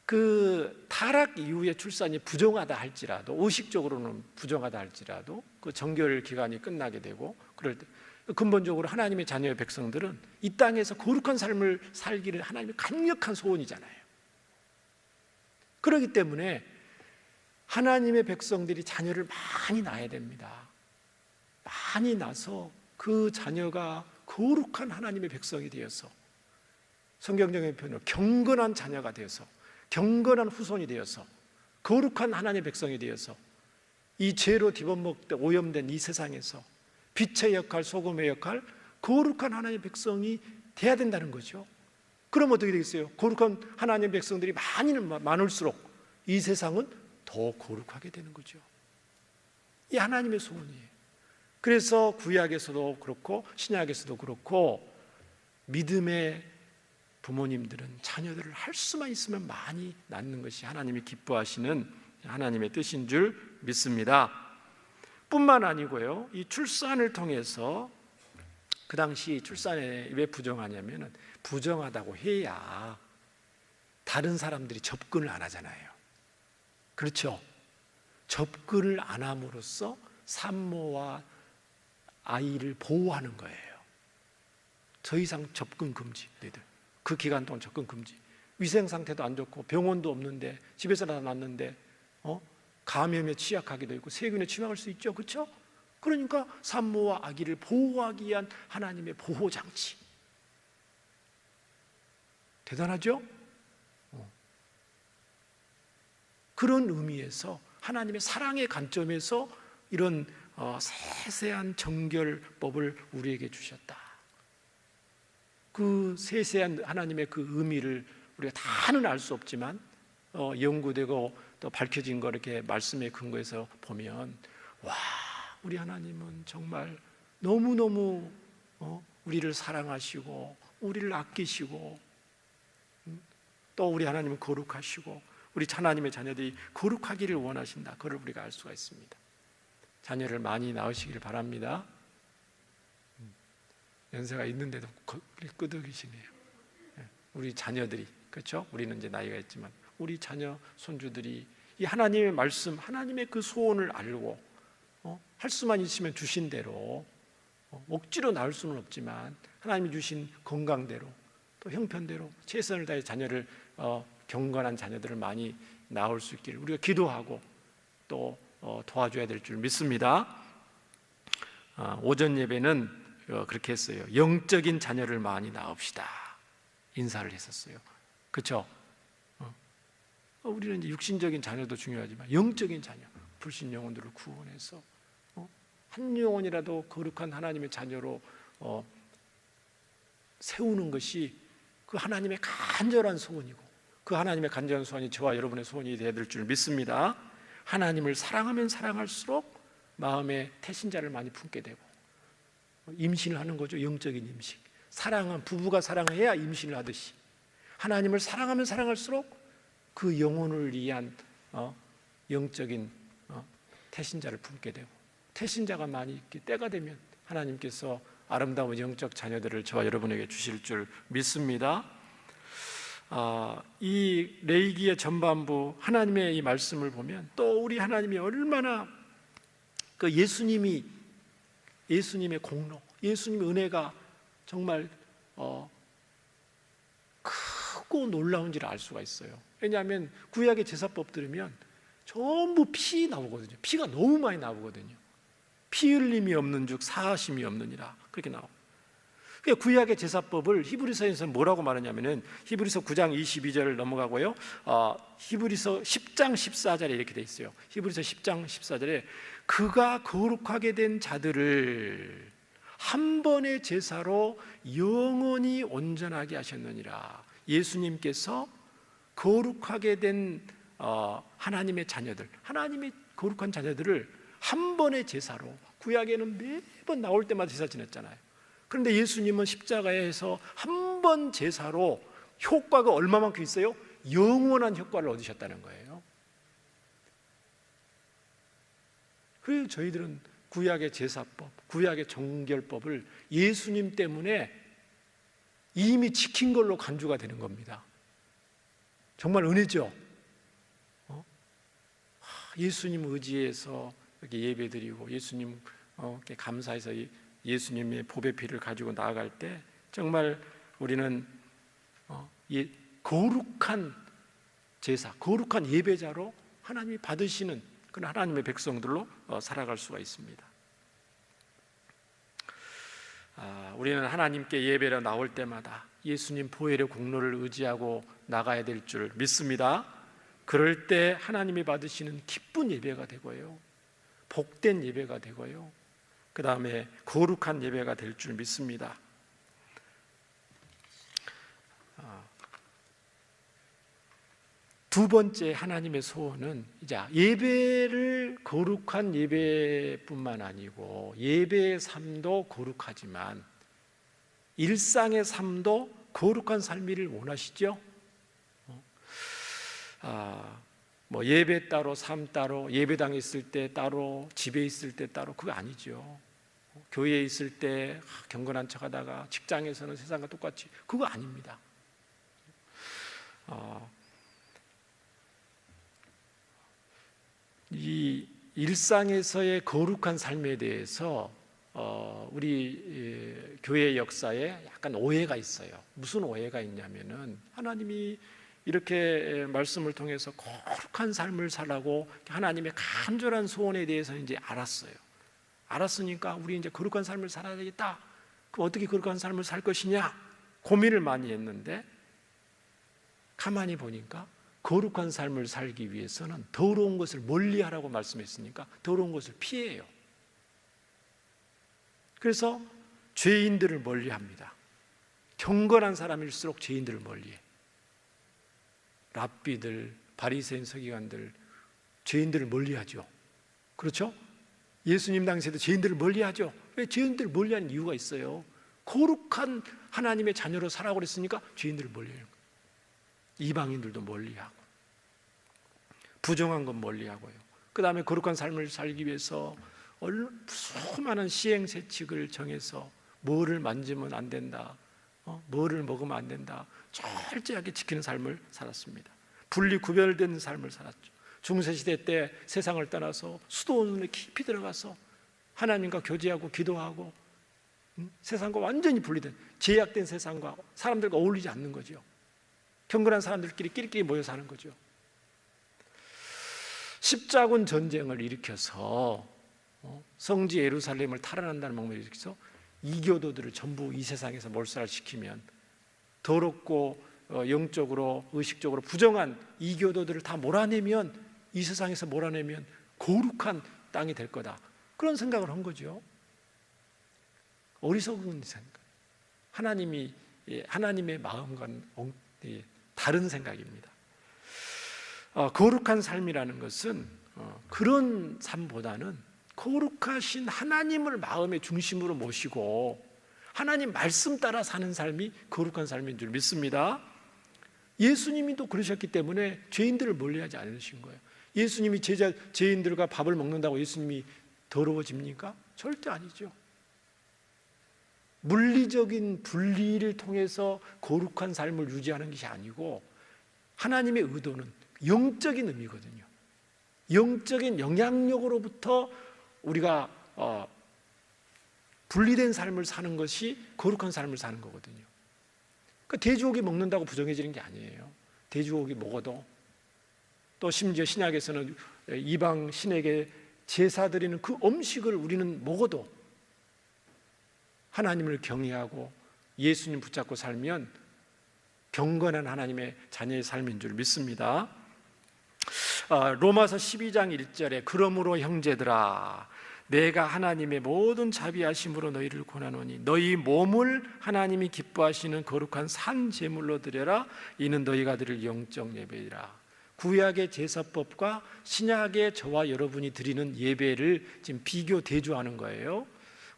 그 타락 이후에 출산이 부정하다 할지라도, 의식적으로는 부정하다 할지라도 그 정결 기간이 끝나게 되고, 그럴 때 근본적으로 하나님의 자녀의 백성들은 이 땅에서 거룩한 삶을 살기를 하나님의 강력한 소원이잖아요. 그렇기 때문에 하나님의 백성들이 자녀를 많이 낳아야 됩니다. 많이 낳아서 그 자녀가 거룩한 하나님의 백성이 되어서, 성경적인 표현으로 경건한 자녀가 되어서, 경건한 후손이 되어서, 거룩한 하나님의 백성이 되어서 이 죄로 뒤범벅 오염된 이 세상에서 빛의 역할, 소금의 역할, 거룩한 하나님의 백성이 돼야 된다는 거죠. 그럼 어떻게 되겠어요? 거룩한 하나님의 백성들이 많을수록 이 세상은 더 거룩하게 되는 거죠. 이 하나님의 소원이에요. 그래서 구약에서도 그렇고 신약에서도 그렇고 믿음의 부모님들은 자녀들을 할 수만 있으면 많이 낳는 것이 하나님이 기뻐하시는 하나님의 뜻인 줄 믿습니다. 뿐만 아니고요, 이 출산을 통해서, 그 당시 출산에 왜 부정하냐면은 부정하다고 해야 다른 사람들이 접근을 안 하잖아요. 그렇죠? 접근을 안 함으로써 산모와 아이를 보호하는 거예요. 더 이상 접근 금지. 그 기간 동안 접근 금지. 위생 상태도 안 좋고 병원도 없는데 집에서 낳았는데 감염에 취약하기도 있고 세균에 취약할 수 있죠. 그렇죠? 그러니까 산모와 아기를 보호하기 위한 하나님의 보호 장치. 대단하죠? 그런 의미에서 하나님의 사랑의 관점에서 이런 세세한 정결법을 우리에게 주셨다. 그 세세한 하나님의 그 의미를 우리가 다는 알 수 없지만 연구되고 또 밝혀진 거 이렇게 말씀에 근거해서 보면, 와, 우리 하나님은 정말 너무너무 우리를 사랑하시고 우리를 아끼시고, 또 우리 하나님은 거룩하시고 우리 하나님의 자녀들이 거룩하기를 원하신다. 그걸 우리가 알 수가 있습니다. 자녀를 많이 낳으시길 바랍니다. 연세가 있는데도 끄덕이시네요. 우리 자녀들이, 그렇죠? 우리는 이제 나이가 있지만 우리 자녀 손주들이 이 하나님의 말씀, 하나님의 그 소원을 알고 할 수만 있으면 주신 대로, 억지로 낳을 수는 없지만 하나님이 주신 건강대로 또 형편대로 최선을 다해 자녀를 경건한 자녀들을 많이 낳을 수 있기를 우리가 기도하고 또 도와줘야 될 줄 믿습니다. 오전 예배는 그렇게 했어요. 영적인 자녀를 많이 낳읍시다 인사를 했었어요. 그렇죠? 우리는 이제 육신적인 자녀도 중요하지만 영적인 자녀, 불신 영혼들을 구원해서 한 영혼이라도 거룩한 하나님의 자녀로 세우는 것이 그 하나님의 간절한 소원이고, 그 하나님의 간절한 소원이 저와 여러분의 소원이 되어야 될 줄 믿습니다. 하나님을 사랑하면 사랑할수록 마음에 태신자를 많이 품게 되고, 임신을 하는 거죠. 영적인 임신. 부부가 사랑해야 임신을 하듯이 하나님을 사랑하면 사랑할수록 그 영혼을 위한 영적인 태신자를 품게 되고, 태신자가 많이 있게 때가 되면 하나님께서 아름다운 영적 자녀들을 저와 여러분에게 주실 줄 믿습니다. 이 레위기의 전반부 하나님의 이 말씀을 보면 또 우리 하나님이 얼마나 그 예수님의 공로, 예수님의 은혜가 정말 크고 놀라운지를 알 수가 있어요. 왜냐하면 구약의 제사법 들으면 전부 피 나오거든요. 피가 너무 많이 나오거든요. 피 흘림이 없는 즉 사하심이 없느니라, 그렇게 나와요. 구약의 제사법을 히브리서에서는 뭐라고 말하냐면은 히브리서 9장 22절을 넘어가고요, 히브리서 10장 14절에 이렇게 돼 있어요. 히브리서 10장 14절에 그가 거룩하게 된 자들을 한 번의 제사로 영원히 온전하게 하셨느니라. 예수님께서 거룩하게 된 하나님의 자녀들, 하나님의 거룩한 자녀들을 한 번의 제사로, 구약에는 매번 나올 때마다 제사 지냈잖아요. 그런데 예수님은 십자가에서 한 번 제사로 효과가 얼마만큼 있어요? 영원한 효과를 얻으셨다는 거예요. 그래서 저희들은 구약의 제사법, 구약의 정결법을 예수님 때문에 이미 지킨 걸로 간주가 되는 겁니다. 정말 은혜죠. 예수님 의지해서 이렇게 예배드리고 예수님 감사해서 예수님의 보배 피를 가지고 나아갈 때 정말 우리는 거룩한 제사, 거룩한 예배자로 하나님이 받으시는 그런 하나님의 백성들로 살아갈 수가 있습니다. 우리는 하나님께 예배로 나올 때마다 예수님 보혈의 공로를 의지하고 나가야 될 줄 믿습니다. 그럴 때 하나님이 받으시는 기쁜 예배가 되고요, 복된 예배가 되고요, 그 다음에 거룩한 예배가 될 줄 믿습니다. 두 번째 하나님의 소원은 이제 예배를 거룩한 예배뿐만 아니고 예배의 삶도 거룩하지만 일상의 삶도 거룩한 삶을 원하시죠? 뭐 예배 따로, 삶 따로, 예배당에 있을 때 따로, 집에 있을 때 따로, 그거 아니죠. 교회에 있을 때 경건한 척하다가 직장에서는 세상과 똑같이, 그거 아닙니다. 이 일상에서의 거룩한 삶에 대해서 우리 교회 역사에 약간 오해가 있어요. 무슨 오해가 있냐면은 하나님이 이렇게 말씀을 통해서 거룩한 삶을 살라고 하나님의 간절한 소원에 대해서 이제 알았으니까 우리 이제 거룩한 삶을 살아야 되겠다. 그럼 어떻게 거룩한 삶을 살 것이냐 고민을 많이 했는데, 가만히 보니까 거룩한 삶을 살기 위해서는 더러운 것을 멀리하라고 말씀했으니까 더러운 것을 피해요. 그래서 죄인들을 멀리합니다. 경건한 사람일수록 죄인들을 멀리해. 랍비들, 바리새인 서기관들 죄인들을 멀리하죠. 그렇죠? 예수님 당시에도 죄인들을 멀리하죠. 왜 죄인들을 멀리하는 이유가 있어요. 거룩한 하나님의 자녀로 살아고 그랬으니까 죄인들을 멀리해요. 이방인들도 멀리하고 부정한 건 멀리하고요. 그 다음에 거룩한 삶을 살기 위해서 수많은 시행세칙을 정해서 뭐를 만지면 안 된다, 뭐를 먹으면 안 된다, 철저하게 지키는 삶을 살았습니다. 분리 구별된 삶을 살았죠. 중세시대 때 세상을 떠나서 수도원에 깊이 들어가서 하나님과 교제하고 기도하고 세상과 완전히 분리된, 제약된 세상과 사람들과 어울리지 않는 거죠. 경건한 사람들끼리 끼리끼리 모여 사는 거죠. 십자군 전쟁을 일으켜서 성지 예루살렘을 탈환한다는 방법을 일으켜서 이교도들을 전부 이 세상에서 몰살시키면 더럽고 영적으로 의식적으로 부정한 이교도들을 다 몰아내면, 이 세상에서 몰아내면 거룩한 땅이 될 거다, 그런 생각을 한 거죠. 어리석은 생각. 하나님이 하나님의 마음과는 다른 생각입니다. 거룩한 삶이라는 것은 그런 삶보다는 거룩하신 하나님을 마음의 중심으로 모시고 하나님 말씀 따라 사는 삶이 거룩한 삶인 줄 믿습니다. 예수님이 또 그러셨기 때문에 죄인들을 멀리하지 않으신 거예요. 예수님이 죄인들과 밥을 먹는다고 예수님이 더러워집니까? 절대 아니죠. 물리적인 분리를 통해서 거룩한 삶을 유지하는 것이 아니고 하나님의 의도는 영적인 의미거든요. 영적인 영향력으로부터 우리가 분리된 삶을 사는 것이 거룩한 삶을 사는 거거든요. 그러니까 돼지고기 먹는다고 부정해지는 게 아니에요. 돼지고기 먹어도, 또 심지어 신약에서는 이방 신에게 제사 드리는 그 음식을 우리는 먹어도 하나님을 경외하고 예수님 붙잡고 살면 경건한 하나님의 자녀의 삶인 줄 믿습니다. 로마서 12장 1절에 그러므로 형제들아 내가 하나님의 모든 자비하심으로 너희를 권하노니 너희 몸을 하나님이 기뻐하시는 거룩한 산 제물로 드려라. 이는 너희가 드릴 영적 예배이라. 구약의 제사법과 신약의 저와 여러분이 드리는 예배를 지금 비교 대조하는 거예요.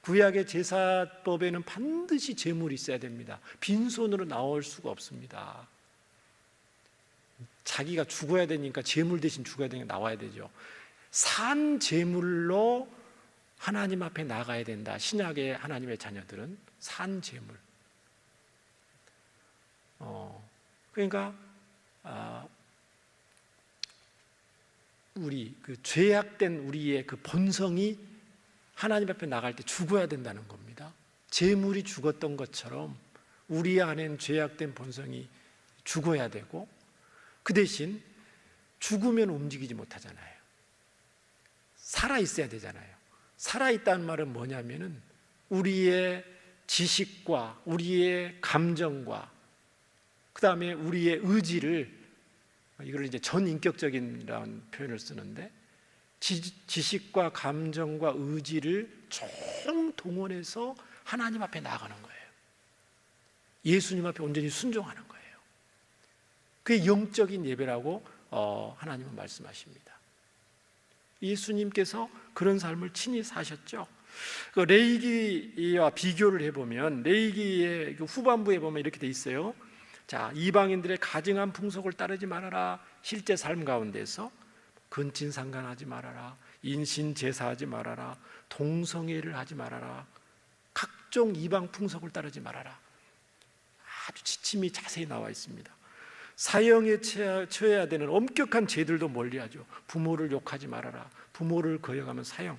구약의 제사법에는 반드시 제물이 있어야 됩니다. 빈손으로 나올 수가 없습니다. 자기가 죽어야 되니까 제물 대신 죽어야 되니까 나와야 되죠. 산 제물로 하나님 앞에 나가야 된다. 신약의 하나님의 자녀들은 산 제물. 그러니까 우리 그 죄악된 우리의 그 본성이 하나님 앞에 나갈 때 죽어야 된다는 겁니다. 제물이 죽었던 것처럼 우리 안엔 죄악된 본성이 죽어야 되고, 그 대신 죽으면 움직이지 못하잖아요. 살아 있어야 되잖아요. 살아 있다는 말은 뭐냐면은 우리의 지식과 우리의 감정과 그 다음에 우리의 의지를, 이걸 이제 전인격적인이라는 표현을 쓰는데, 지식과 감정과 의지를 총동원해서 하나님 앞에 나아가는 거예요. 예수님 앞에 온전히 순종하는 거예요. 그게 영적인 예배라고 하나님은 말씀하십니다. 예수님께서 그런 삶을 친히 사셨죠. 그 레위기와 비교를 해보면 레위기의 후반부에 보면 이렇게 돼 있어요. 자, 이방인들의 가증한 풍속을 따르지 말아라. 실제 삶 가운데서 근친상간하지 말아라, 인신제사하지 말아라, 동성애를 하지 말아라, 각종 이방 풍속을 따르지 말아라. 아주 지침이 자세히 나와 있습니다. 사형에 처해야 되는 엄격한 죄들도 멀리하죠. 부모를 욕하지 말아라. 부모를 거역하면 사형,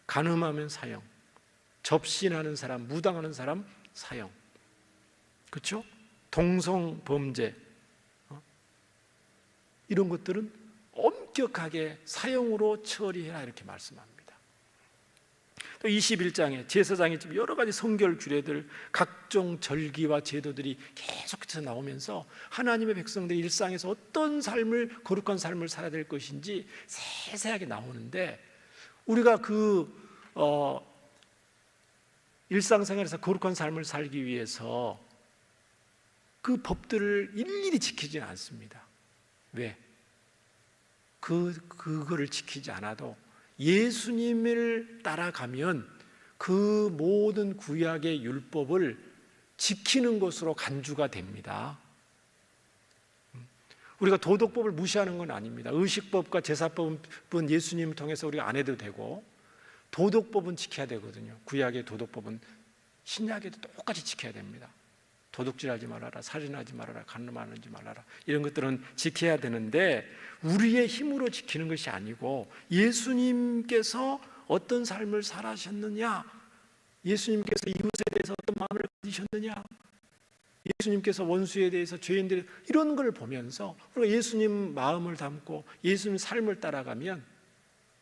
간음하면 사형, 접신하는 사람, 무당하는 사람 사형. 그렇죠? 동성범죄 이런 것들은 엄격하게 사형으로 처리해라 이렇게 말씀합니다. 또 21장에 제사장이 여러 가지 성결 규례들, 각종 절기와 제도들이 계속해서 나오면서 하나님의 백성들의 일상에서 어떤 삶을, 거룩한 삶을 살아야 될 것인지 세세하게 나오는데, 우리가 일상생활에서 거룩한 삶을 살기 위해서 그 법들을 일일이 지키지는 않습니다. 왜? 그거를 지키지 않아도 예수님을 따라가면 그 모든 구약의 율법을 지키는 것으로 간주가 됩니다. 우리가 도덕법을 무시하는 건 아닙니다. 의식법과 제사법은 예수님을 통해서 우리가 안 해도 되고, 도덕법은 지켜야 되거든요. 구약의 도덕법은 신약에도 똑같이 지켜야 됩니다. 도둑질하지 말아라, 살인하지 말아라, 간음하지 말아라, 이런 것들은 지켜야 되는데, 우리의 힘으로 지키는 것이 아니고 예수님께서 어떤 삶을 살아셨느냐, 예수님께서 이웃에 대해서 어떤 마음을 가지셨느냐, 예수님께서 원수에 대해서, 죄인들, 이런 걸 보면서 우리가 예수님 마음을 담고 예수님 삶을 따라가면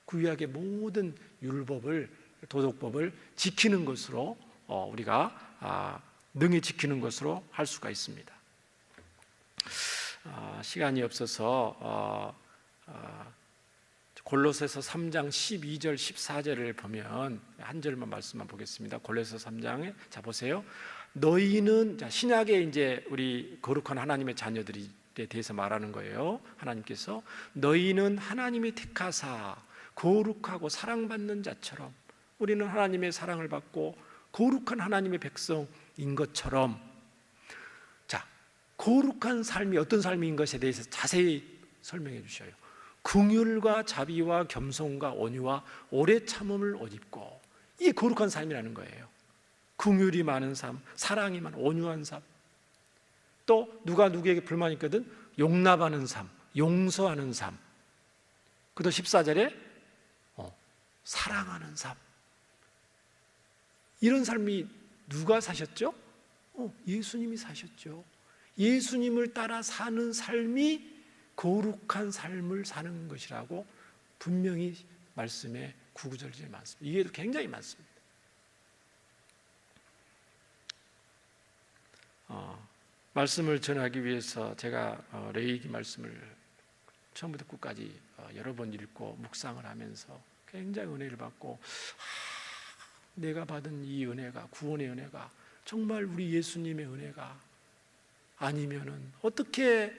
구약의 모든 율법을, 도덕법을 지키는 것으로 우리가 능히 지키는 것으로 할 수가 있습니다. 시간이 없어서 골로새서 3장 12절 14절을 보면 한 절만 말씀만 보겠습니다. 골로새서 3장에, 자 보세요. 너희는, 자, 신약에 이제 우리 거룩한 하나님의 자녀들에 대해서 말하는 거예요. 하나님께서 너희는 하나님이 택하사 거룩하고 사랑받는 자처럼, 우리는 하나님의 사랑을 받고 거룩한 하나님의 백성인 것처럼, 자, 거룩한 삶이 어떤 삶인 것에 대해서 자세히 설명해 주셔요. 긍휼과 자비와 겸손과 온유와 오래 참음을 옷 입고, 이게 거룩한 삶이라는 거예요. 긍휼이 많은 삶, 사랑이 많은 온유한 삶, 또 누가 누구에게 불만이 있거든 용납하는 삶, 용서하는 삶, 그도 14절에 사랑하는 삶. 이런 삶이 누가 사셨죠? 예수님이 사셨죠. 예수님을 따라 사는 삶이 거룩한 삶을 사는 것이라고 분명히 말씀에 구구절절히 많습니다. 이게 굉장히 많습니다. 말씀을 전하기 위해서 제가 레위기 말씀을 처음부터 끝까지 여러 번 읽고 묵상을 하면서 굉장히 은혜를 받고, 내가 받은 이 은혜가, 구원의 은혜가 정말 우리 예수님의 은혜가 아니면은 어떻게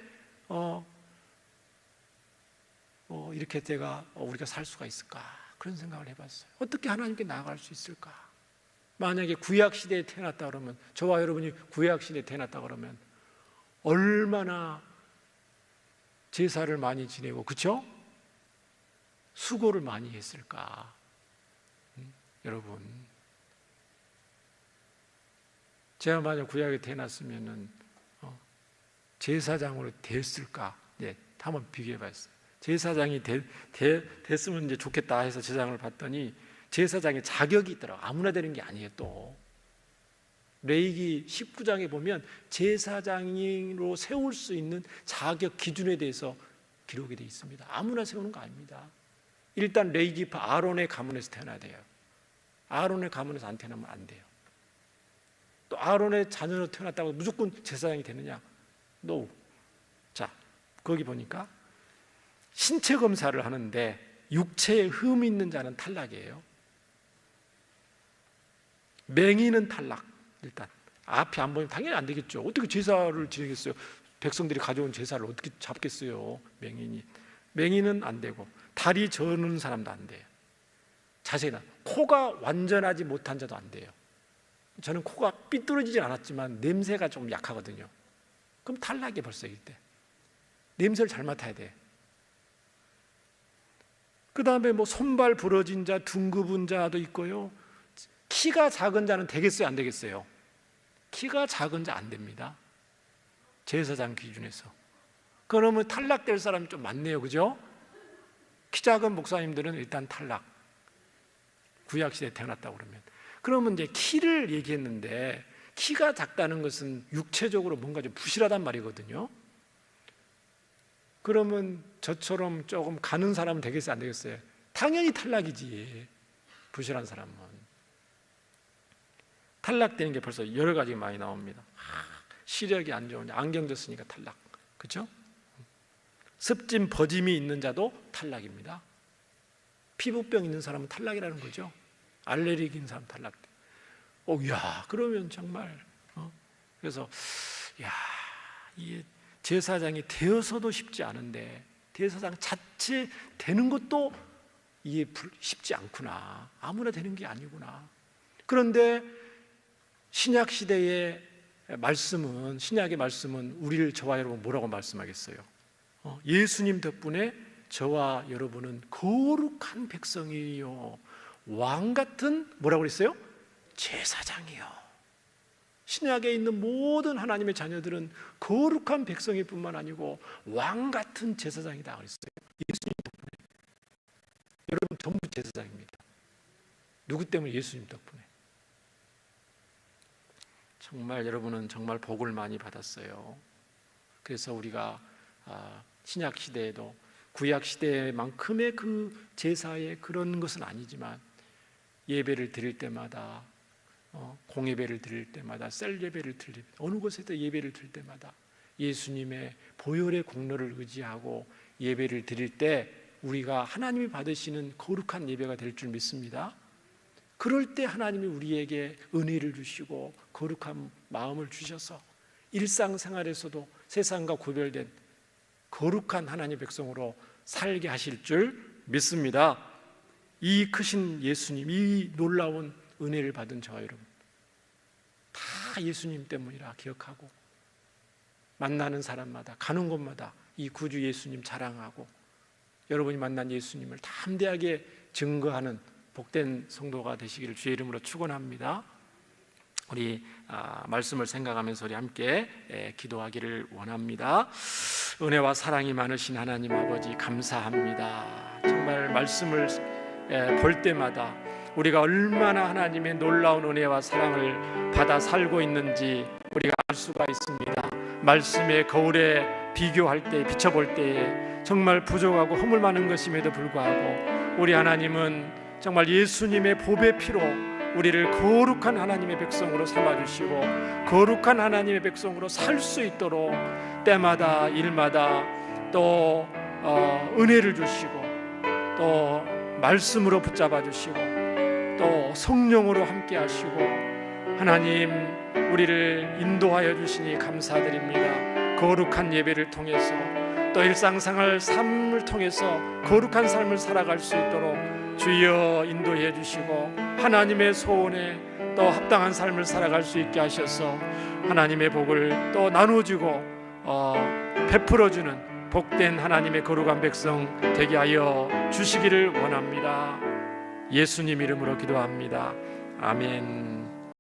이렇게 우리가 살 수가 있을까, 그런 생각을 해봤어요. 어떻게 하나님께 나아갈 수 있을까? 만약에 구약시대에 태어났다 그러면, 저와 여러분이 구약시대에 태어났다 그러면 얼마나 제사를 많이 지내고, 그렇죠? 수고를 많이 했을까? 여러분, 제가 만약 구약에 태어났으면은 제사장으로 됐을까? 네, 한번 비교해봤어요. 제사장이 됐으면 이제 좋겠다 해서 제사장을 봤더니 제사장의 자격이 있더라고요. 아무나 되는 게 아니에요. 또 레위기 19장에 보면 제사장으로 세울 수 있는 자격 기준에 대해서 기록이 되어 있습니다. 아무나 세우는 거 아닙니다. 일단 레위기파 아론의 가문에서 태어나야 돼요. 아론의 가문에서 안 태어나면 안 돼요. 또 아론의 자녀로 태어났다고 무조건 제사장이 되느냐? No. 자, 거기 보니까 신체 검사를 하는데 육체에 흠이 있는 자는 탈락이에요. 맹인은 탈락. 일단 앞이 안 보이면 당연히 안 되겠죠. 어떻게 제사를 지내겠어요? 백성들이 가져온 제사를 어떻게 잡겠어요? 맹인은 안 되고, 다리 저는 사람도 안 돼요. 자세히 코가 완전하지 못한 자도 안 돼요. 저는 코가 삐뚤어지진 않았지만 냄새가 좀 약하거든요. 그럼 탈락이 벌써 이때. 냄새를 잘 맡아야 돼. 그 다음에 뭐 손발 부러진 자, 둥그분 자도 있고요. 키가 작은 자는 되겠어요, 안 되겠어요? 키가 작은 자 안 됩니다. 제사장 기준에서. 그러면 탈락될 사람이 좀 많네요, 그죠? 키 작은 목사님들은 일단 탈락. 구약시대에 태어났다고 그러면 이제 키를 얘기했는데, 키가 작다는 것은 육체적으로 뭔가 좀 부실하단 말이거든요. 그러면 저처럼 조금 가는 사람은 되겠어요, 안 되겠어요? 당연히 탈락이지. 부실한 사람은 탈락되는 게 벌써 여러 가지 많이 나옵니다. 시력이 안 좋으냐, 안경 졌으니까 탈락, 그렇죠? 습진 버짐이 있는 자도 탈락입니다. 피부병 있는 사람은 탈락이라는 거죠. 알레르기 있는 사람 탈락. 야, 그러면 정말 그래서 이게 제사장이 되어서도 쉽지 않은데 제사장 자체 되는 것도 이게 쉽지 않구나. 아무나 되는 게 아니구나. 그런데 신약 시대의 말씀은, 신약의 말씀은 우리를, 저와 여러분 뭐라고 말씀하겠어요? 예수님 덕분에 저와 여러분은 거룩한 백성이요, 왕 같은, 뭐라고 그랬어요? 제사장이요. 신약에 있는 모든 하나님의 자녀들은 거룩한 백성일 뿐만 아니고 왕 같은 제사장이다 그랬어요. 예수님 덕분에. 여러분 전부 제사장입니다. 누구 때문에? 예수님 덕분에. 정말 여러분은 정말 복을 많이 받았어요. 그래서 우리가 신약 시대에도 구약 시대만큼의 그 제사의 그런 것은 아니지만, 예배를 드릴 때마다, 공예배를 드릴 때마다, 셀 예배를 드릴 때, 어느 곳에서 예배를 드릴 때마다 예수님의 보혈의 공로를 의지하고 예배를 드릴 때 우리가 하나님이 받으시는 거룩한 예배가 될 줄 믿습니다. 그럴 때 하나님이 우리에게 은혜를 주시고 거룩한 마음을 주셔서 일상생활에서도 세상과 구별된 거룩한 하나님의 백성으로 살게 하실 줄 믿습니다. 이 크신 예수님, 이 놀라운 은혜를 받은 저와 여러분 다 예수님 때문이라 기억하고 만나는 사람마다 가는 곳마다 이 구주 예수님 자랑하고 여러분이 만난 예수님을 담대하게 증거하는 복된 성도가 되시기를 주의 이름으로 축원합니다. 우리 말씀을 생각하면서 우리 함께 기도하기를 원합니다. 은혜와 사랑이 많으신 하나님 아버지 감사합니다. 정말 말씀을 볼 때마다 우리가 얼마나 하나님의 놀라운 은혜와 사랑을 받아 살고 있는지 우리가 알 수가 있습니다. 말씀의 거울에 비교할 때, 비춰볼 때에 정말 부족하고 허물 많은 것임에도 불구하고 우리 하나님은 정말 예수님의 보배 피로 우리를 거룩한 하나님의 백성으로 삼아주시고 거룩한 하나님의 백성으로 살 수 있도록 때마다 일마다 또 은혜를 주시고 또 말씀으로 붙잡아 주시고 또 성령으로 함께 하시고 하나님 우리를 인도하여 주시니 감사드립니다. 거룩한 예배를 통해서 또 일상생활 삶을 통해서 거룩한 삶을 살아갈 수 있도록 주여 인도해 주시고 하나님의 소원에 또 합당한 삶을 살아갈 수 있게 하셔서 하나님의 복을 또 나눠주고 베풀어주는 복된 하나님의 거룩한 백성 되게 하여 주시기를 원합니다. 예수님 이름으로 기도합니다. 아멘.